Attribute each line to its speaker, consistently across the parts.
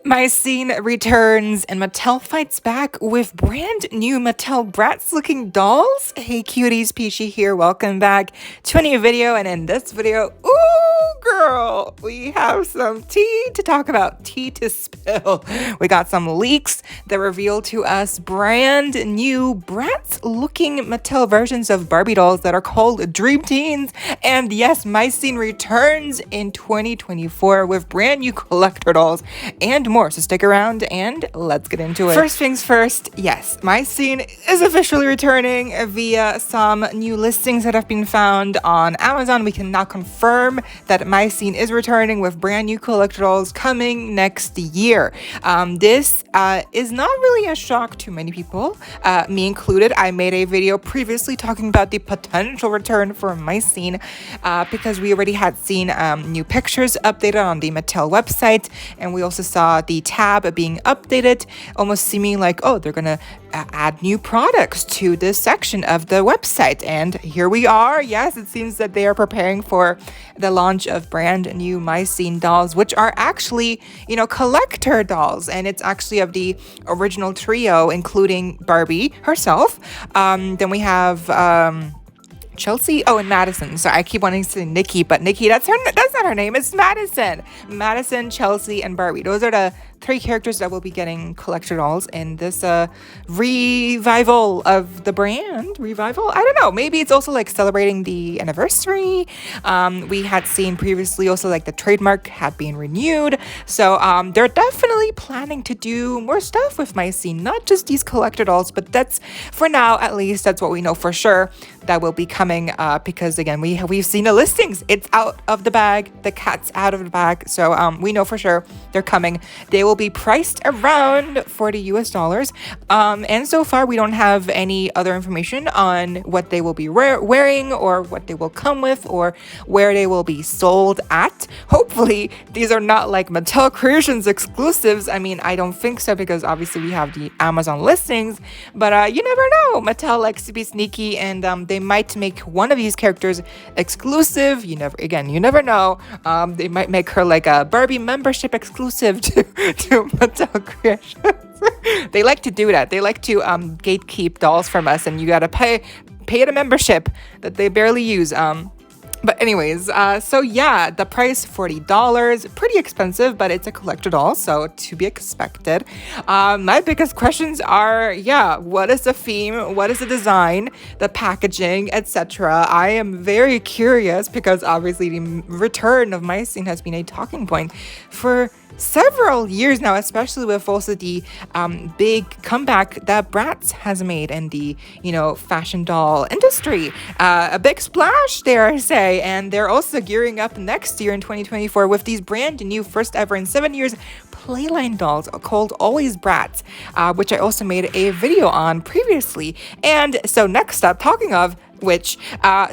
Speaker 1: My scene returns and Mattel fights back with brand new Mattel Bratz looking dolls. Hey cuties, PeachY here. Welcome back to a new video. And in this video, ooh girl, we have some tea to talk about, tea to spill. We got some leaks that reveal to us brand new Bratz looking Mattel versions of Barbie dolls that are called Dream Teens. And yes, my scene returns in 2024 with brand new collector dolls and more. So stick around and let's get into it. First things first, yes, my scene is officially returning via some new listings that have been found on Amazon. We can now confirm that my scene is returning with brand new collector dolls coming next year. This is not really a shock to many people, me included. I made a video previously talking about the potential return for my scene because we already had seen new pictures updated on the Mattel website, and we also saw the tab being updated, almost seeming like, oh, they're gonna add new products to this section of the website. And here we are. Yes, it seems that they are preparing for the launch of brand new My Scene dolls, which are actually, collector dolls. And it's actually of the original trio, including Barbie herself. Then we have Chelsea, and Madison. So I keep wanting to say Nikki, but Nikki, that's not her name. It's Madison. Madison, Chelsea, and Barbie. Those are the three characters that will be getting collector dolls in this revival of the brand. Revival? I don't know. Maybe it's also like celebrating the anniversary. We had seen previously also like the trademark had been renewed. So they're definitely planning to do more stuff with my scene, not just these collector dolls, but that's for now, at least that's what we know for sure that will be coming because again, we've seen the listings. It's out of the bag. The cat's out of the bag. So we know for sure they're coming. They will be priced around $40 US. And so far, we don't have any other information on what they will be wearing or what they will come with or where they will be sold at. Hopefully, these are not like Mattel Creations exclusives. I mean, I don't think so because obviously we have the Amazon listings, but you never know. Mattel likes to be sneaky, and they might make one of these characters exclusive. You never know. They might make her like a Barbie membership exclusive to Mattel Creations. They like to do that. They like to gatekeep dolls from us, and you gotta pay the membership that they barely use. But anyways, so yeah, the price $40, pretty expensive, but it's a collector doll, so to be expected. My biggest questions are, what is the theme? What is the design, the packaging, etc.? I am very curious because obviously the return of my scene has been a talking point for several years now, especially with also the big comeback that Bratz has made in the fashion doll industry. A big splash, dare I say, and they're also gearing up next year in 2024 with these brand new, first ever in 7 years, Playline dolls called Always Bratz, which I also made a video on previously. And so next up, talking of which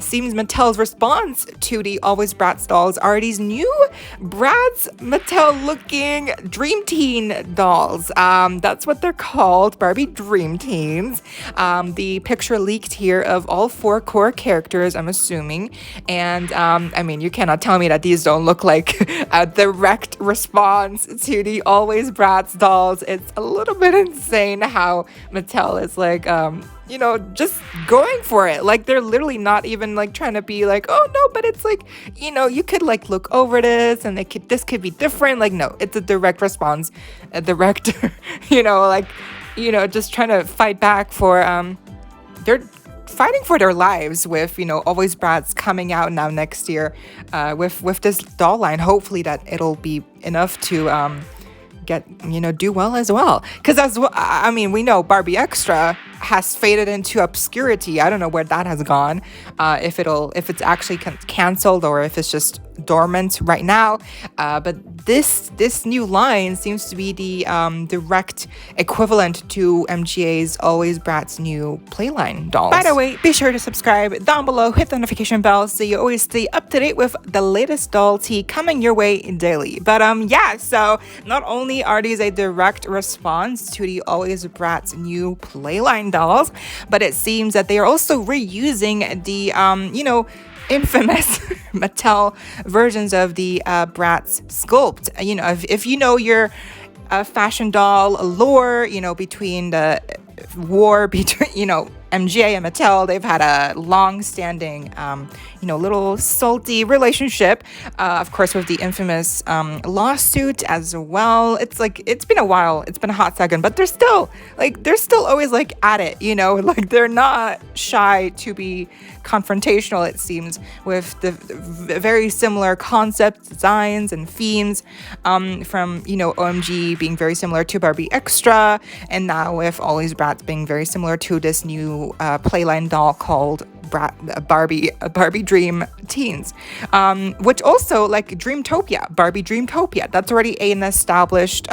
Speaker 1: seems Mattel's response to the Always Bratz dolls are these new Bratz Mattel-looking Dream Teen dolls. That's what they're called, Barbie Dream Teens. The picture leaked here of all four core characters, I'm assuming. And, I mean, you cannot tell me that these don't look like a direct response to the Always Bratz dolls. It's a little bit insane how Mattel is like, just going for it. Like, they're literally not even like trying to be like, oh no, but it's like, you could like look over this and this could be different. Like, no, it's a direct response, a direct, just trying to fight back for, they're fighting for their lives with, Always Bratz coming out now next year, with this doll line. Hopefully that it'll be enough to, do well as well. Because we know Barbie Extra has faded into obscurity. I don't know where that has gone. If it's actually canceled or if it's just dormant right now. But this new line seems to be the direct equivalent to MGA's Always Bratz new Playline dolls. By the way, be sure to subscribe down below, hit the notification bell so you always stay up to date with the latest doll tea coming your way daily. But so not only are these a direct response to the Always Bratz new Playline dolls, but it seems that they are also reusing the infamous Mattel versions of the Bratz sculpt. If you know your fashion doll lore, between the war between, MJ and Mattel. They've had a long-standing, little salty relationship, of course, with the infamous lawsuit as well. It's been a while. It's been a hot second, but they're still always at it, like they're not shy to be confrontational, it seems, with the very similar concepts, designs, and themes from, OMG being very similar to Barbie Extra, and now with all these brats being very similar to this new playline doll called Barbie Dream Teens, which also Dreamtopia, Barbie Dreamtopia. That's already an established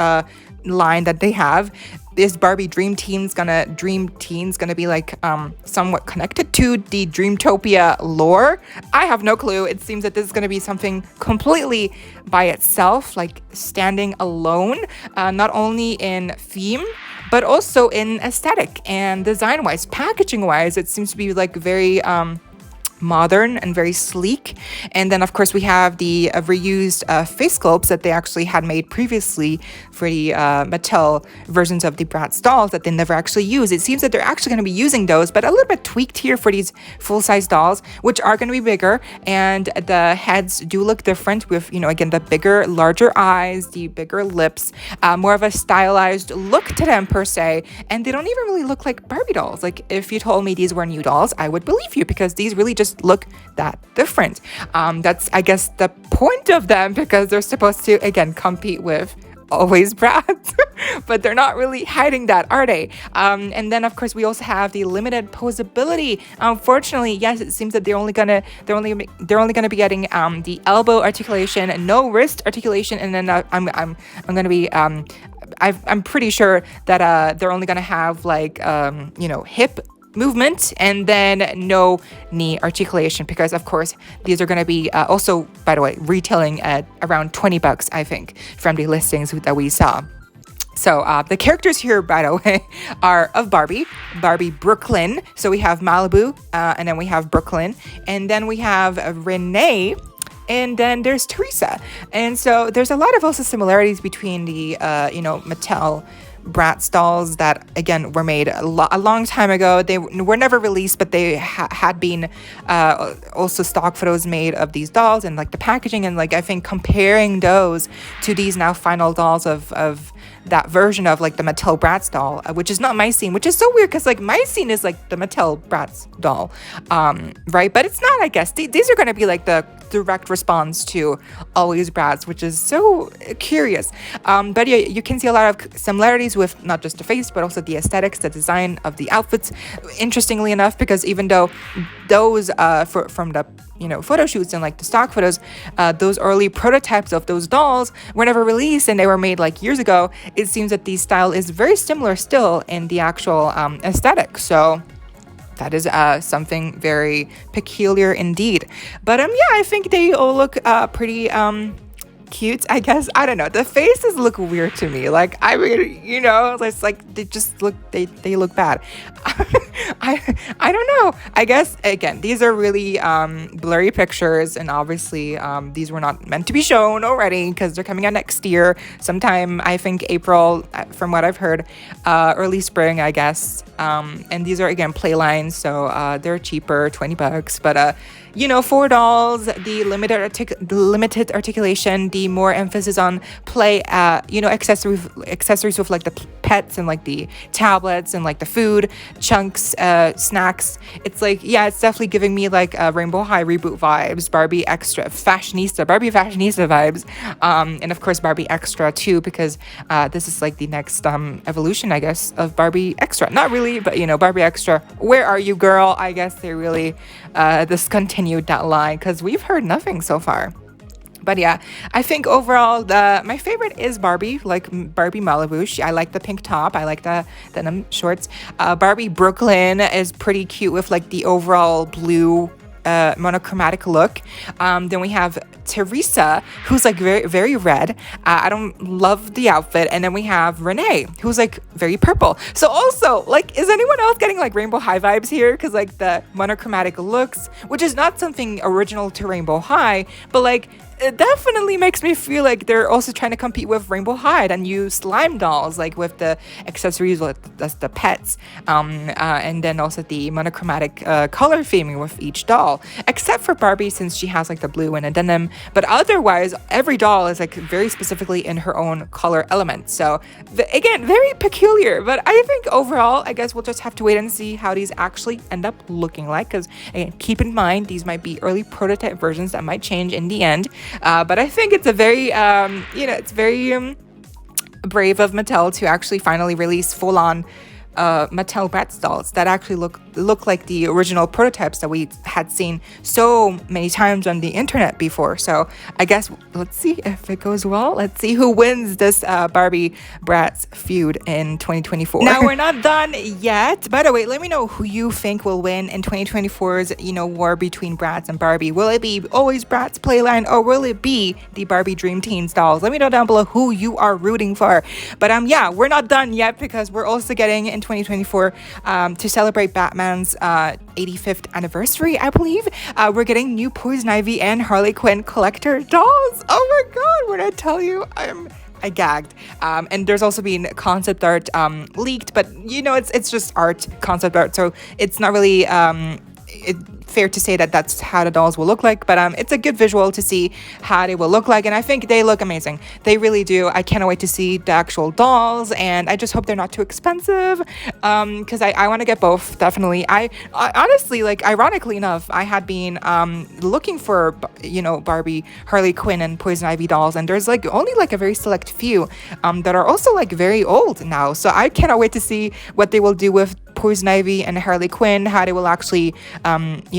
Speaker 1: line that they have. Is Barbie Dream Teens gonna be somewhat connected to the Dreamtopia lore? I have no clue. It seems that this is gonna be something completely by itself, standing alone, not only in theme but also in aesthetic and design-wise, packaging-wise. It seems to be very modern and very sleek. And then of course we have the reused face sculpts that they actually had made previously for the Mattel versions of the Bratz dolls that they never actually use. It seems that they're actually going to be using those, but a little bit tweaked here for these full-size dolls, which are going to be bigger, and the heads do look different with, again, the bigger, larger eyes, the bigger lips, more of a stylized look to them per se, and they don't even really look like Barbie dolls. If you told me these were new dolls, I would believe you, because these really just look that different. That's, I guess, the point of them, because they're supposed to, again, compete with always brats, but they're not really hiding that, are they? And then of course we also have the limited posability. Unfortunately, yes, it seems that they're only gonna be getting the elbow articulation, no wrist articulation, and then I'm gonna be I'm pretty sure that they're only gonna have hip movement and then no knee articulation, because of course these are going to be also, by the way, retailing at around $20, I think, from the listings that we saw. So the characters here, by the way, are of Barbie Brooklyn. So we have Malibu, and then we have Brooklyn, and then we have Renee, and then there's Teresa. And so there's a lot of also similarities between the Mattel Bratz dolls that, again, were made a long time ago. They were never released, but they had been also stock photos made of these dolls, and the packaging, and I think comparing those to these now final dolls of that version of the Mattel Bratz doll, which is not my scene, which is so weird, because my scene is the Mattel Bratz doll, right? But it's not, I guess. These are going to be the direct response to Always Bratz, which is so curious. But yeah, you can see a lot of similarities with not just the face, but also the aesthetics, the design of the outfits. Interestingly enough, because even though those from the photo shoots and the stock photos, those early prototypes of those dolls were never released and they were made years ago, it seems that the style is very similar still in the actual aesthetic. So that is something very peculiar indeed. But yeah, I think they all look pretty cute, I guess. I don't know. The faces look weird to me. I mean, it's they just look, they look bad. I don't know. I guess, again, these are really blurry pictures, and obviously these were not meant to be shown already, because they're coming out next year sometime, I think April, from what I've heard, early spring, I guess. And these are, again, play lines, so they're cheaper, $20, but for dolls, the limited articulation, the more emphasis on play, accessories with the pets and the tablets and the food chunks, snacks. It's it's definitely giving me Rainbow High reboot vibes, Barbie Extra Barbie fashionista vibes, and of course Barbie Extra too, because this is the next evolution, I guess, of Barbie Extra. Not really, but Barbie Extra, where are you, girl? I guess they really discontinued that line, because we've heard nothing so far. But yeah, I think overall my favorite is Barbie, Barbie Malibu. I like the pink top. I like the denim shorts. Barbie Brooklyn is pretty cute with the overall blue monochromatic look. Then we have Teresa, who's very, very red. I don't love the outfit. And then we have Renee, who's very purple. So also, is anyone else getting Rainbow High vibes here? Because the monochromatic looks, which is not something original to Rainbow High, but it definitely makes me feel like they're also trying to compete with Rainbow High and use slime dolls, like with the accessories, that's the pets, and then also the monochromatic color theming with each doll, except for Barbie, since she has like the blue and a denim. But otherwise, every doll is like very specifically in her own color element. So again, very peculiar. But I think overall, I guess we'll just have to wait and see how these actually end up looking like. Because again, keep in mind, these might be early prototype versions that might change in the end. But I think it's a very, it's very brave of Mattel to actually finally release full-on Mattel Bratz dolls that actually look like the original prototypes that we had seen so many times on the internet before. So I guess let's see if it goes well. Let's see who wins this Barbie Bratz feud in 2024. Now, we're not done yet. By the way, let me know who you think will win in 2024's war between Bratz and Barbie. Will it be always Bratz Playline, or will it be the Barbie Dream Teens dolls? Let me know down below who you are rooting for. But yeah, we're not done yet, because we're also getting in 2024 to celebrate Batman's 85th anniversary, I believe. We're getting new Poison Ivy and Harley Quinn collector dolls. Oh my god, when I tell you, I gagged. And there's also been concept art leaked, but it's just art, concept art, so it's not really fair to say that that's how the dolls will look like, but it's a good visual to see how they will look like, and I think they look amazing. They really do. I cannot wait to see the actual dolls, and I just hope they're not too expensive, because I want to get both, definitely. I honestly, like, ironically enough, I had been looking for Barbie, Harley Quinn, and Poison Ivy dolls, and there's like only like a very select few that are also like very old now, so I cannot wait to see what they will do with Poison Ivy and Harley Quinn, how they will actually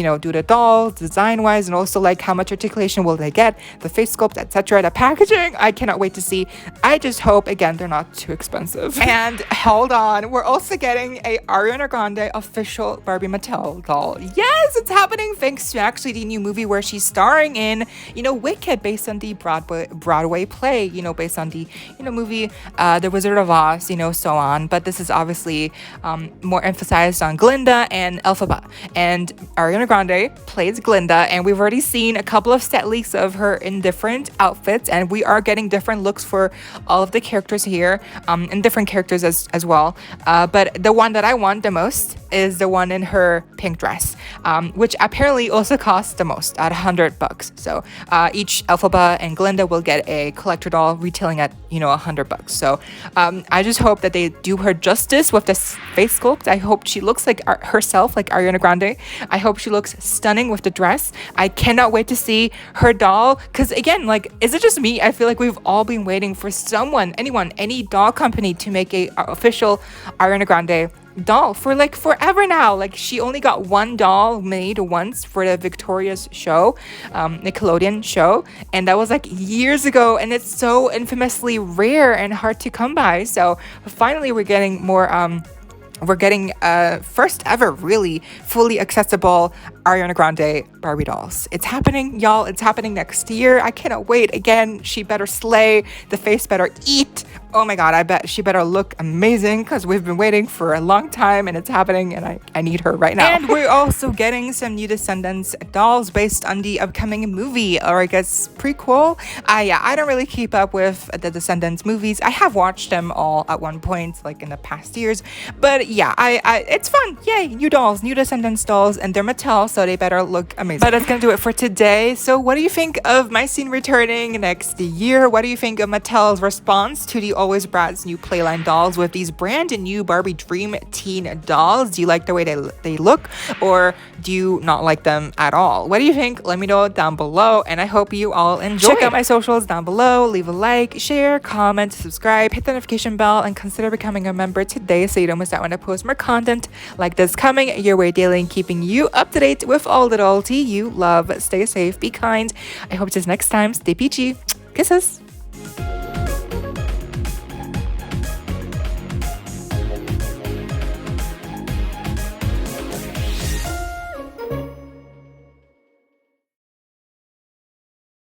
Speaker 1: do the dolls design wise, and also like how much articulation will they get, the face sculpt, etc., the packaging. I cannot wait to see. I just hope again they're not too expensive. And hold on, we're also getting a Ariana Grande official Barbie Mattel doll. Yes, it's happening thanks to actually the new movie where she's starring in Wicked, based on the Broadway play, based on the movie The Wizard of Oz, so on. But this is obviously more emphasized on Glinda and Elphaba, and Ariana Grande plays Glinda, and we've already seen a couple of set leaks of her in different outfits, and we are getting different looks for all of the characters here, and different characters as well. But the one that I want the most is the one in her pink dress, which apparently also costs the most at $100. So each Elphaba and Glinda will get a collector doll retailing at $100. So I just hope that they do her justice with this face sculpt. I hope she looks like herself, like Ariana Grande. I hope she looks stunning with the dress. I cannot wait to see her doll, because again, like, is it just me? I feel like we've all been waiting for any doll company to make a official Ariana Grande doll for like forever now. Like, she only got one doll made once for the Victoria's show, Nickelodeon show, and that was like years ago, and it's so infamously rare and hard to come by. So finally we're getting more first ever really fully accessible Ariana Grande Barbie dolls. It's happening, y'all. It's happening next year. I cannot wait. Again, she better slay. The face better eat. Oh my god, I bet she better look amazing, because we've been waiting for a long time, and it's happening, and I need her right now. And we're also getting some new Descendants dolls based on the upcoming movie, or I guess prequel. I don't really keep up with the Descendants movies. I have watched them all at one point, like in the past years, but yeah, it's fun. Yay, new dolls, new Descendants dolls, and they're Mattel, so they better look amazing. But that's gonna do it for today. So what do you think of My Scene returning next year? What do you think of Mattel's response to the Always Bratz new Playline dolls with these brand new Barbie Dream Teen dolls? Do you like the way they look, or do you not like them at all? What do you think? Let me know down below, and I hope you all enjoy. Check out my socials down below. Leave a like, share, comment, subscribe, hit the notification bell, and consider becoming a member today so you don't miss out when I post more content like this coming your way daily, and keeping you up to date with all the loyalty you love. Stay safe, be kind. I hope to see you next time. Stay peachy. Kisses.